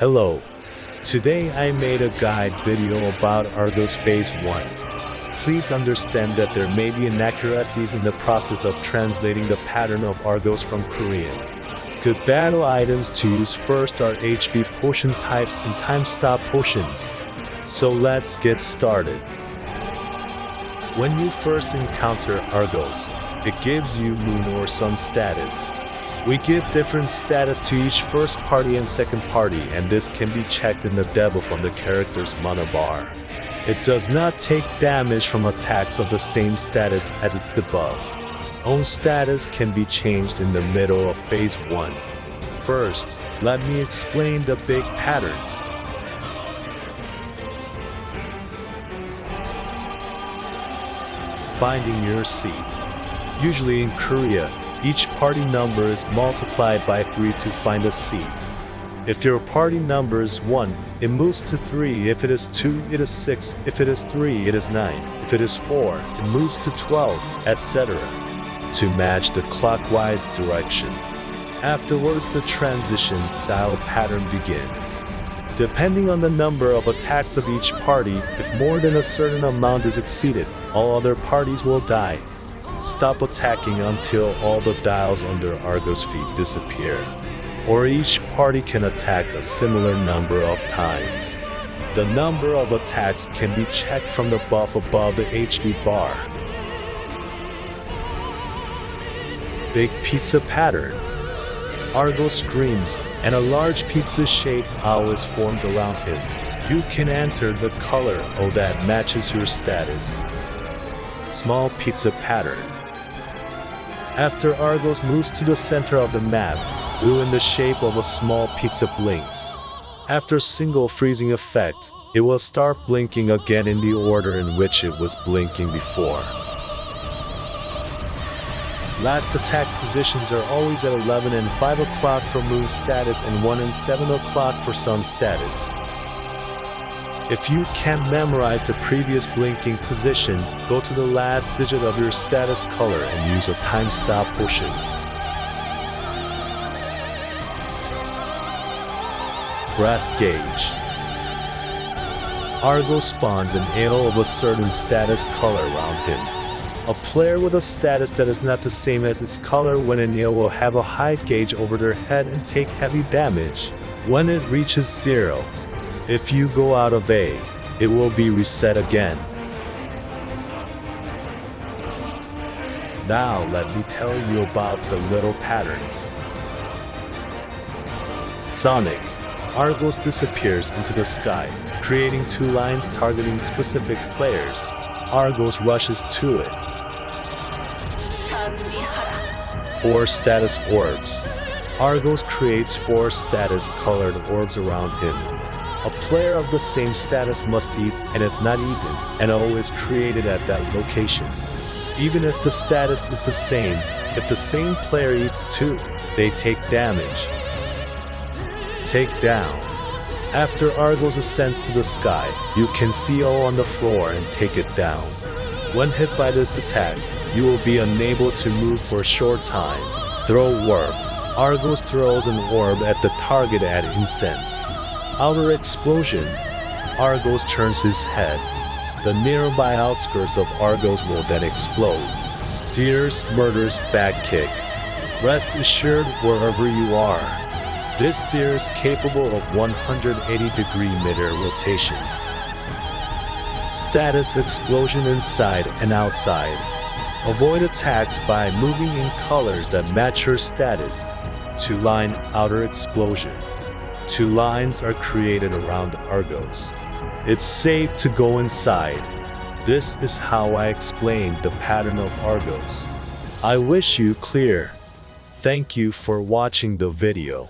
Hello. Today I made a guide video about Argos Phase 1. Please understand that there may be inaccuracies in the process of translating the pattern of Argos from Korean. Good battle items to use first are HB potion types and time stop potions. So let's get started. When you first encounter Argos, it gives you moon or sun status. We give different status to each first party and second party, and this can be checked in the debuff on the character's mana bar. It does not take damage from attacks of the same status as its debuff. Own status can be changed in the middle of Phase 1. First, let me explain the big patterns. Finding your seat. Usually in Korea, each party number is multiplied by 3 to find a seat. If your party number is 1, it moves to 3. If it is 2, it is 6. If it is 3, it is 9. If it is 4, it moves to 12, etc. to match the clockwise direction. Afterwards, the transition dial pattern begins. Depending on the number of attacks of each party, if more than a certain amount is exceeded, all other parties will die. Stop attacking until all the dials under Argos feet disappear, or each party can attack a similar number of times. The number of attacks can be checked from the buff above the HB bar. Big pizza pattern. Argos screams, and a large pizza-shaped owl is formed around him. You can enter the color that matches your status. Small pizza pattern. After Argos moves to the center of the map, blue in the shape of a small pizza blinks. After single freezing effect, it will start blinking again in the order in which it was blinking before. Last attack positions are always at 11 and 5 o'clock for moon status and 1 and 7 o'clock for sun status. If you can't memorize the previous blinking position, go to the last digit of your status color and use a time stop potion. Breath gauge. Argos spawns an ale of a certain status color around him. A player with a status that is not the same as its color when an ale will have a height gauge over their head and take heavy damage when it reaches 0. If you go out of A, it will be reset again. Now let me tell you about the little patterns. Sonic. Argos disappears into the sky, creating 2 lines targeting specific players. Argos rushes to it. 4 status orbs. Argos creates 4 status colored orbs around him. A player of the same status must eat, and if not eaten, an O is created at that location. Even if the status is the same, if the same player eats 2, they take damage. Take down. After Argos ascends to the sky, you can see O on the floor and take it down. When hit by this attack, you will be unable to move for a short time. Throw orb. Argos throws an orb at the target at incense. Outer explosion. Argos turns his head. The nearby outskirts of Argos will then explode. Deers, murders, back kick. Rest assured wherever you are. This deer is capable of 180-degree mid-air rotation. Status explosion inside and outside. Avoid attacks by moving in colors that match your status. 2-line outer explosion. 2 lines are created around Argos. It's safe to go inside. This is how I explained the pattern of Argos. I wish you clear. Thank you for watching the video.